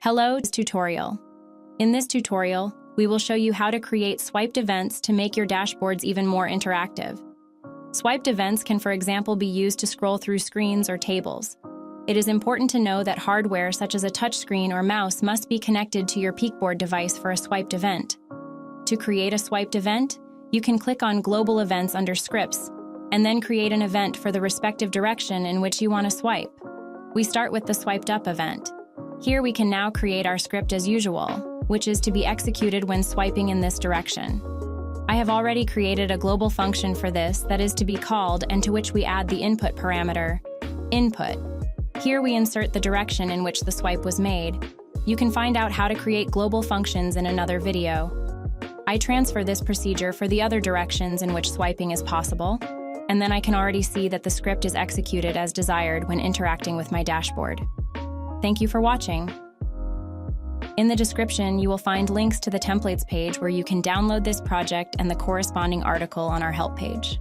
Hello, tutorial. In this tutorial, we will show you how to create swiped events to make your dashboards even more interactive. Swiped events can, for example, be used to scroll through screens or tables. It is important to know that hardware such as a touchscreen or mouse must be connected to your Peakboard device for a swiped event. To create a swiped event, you can click on Global Events under Scripts, and then create an event for the respective direction in which you want to swipe. We start with the Swiped Up event. Here we can now create our script as usual, which is to be executed when swiping in this direction. I have already created a global function for this that is to be called and to which we add the input parameter, input. Here we insert the direction in which the swipe was made. You can find out how to create global functions in another video. I transfer this procedure for the other directions in which swiping is possible, and then I can already see that the script is executed as desired when interacting with my dashboard. Thank you for watching. In the description, you will find links to the templates page where you can download this project and the corresponding article on our help page.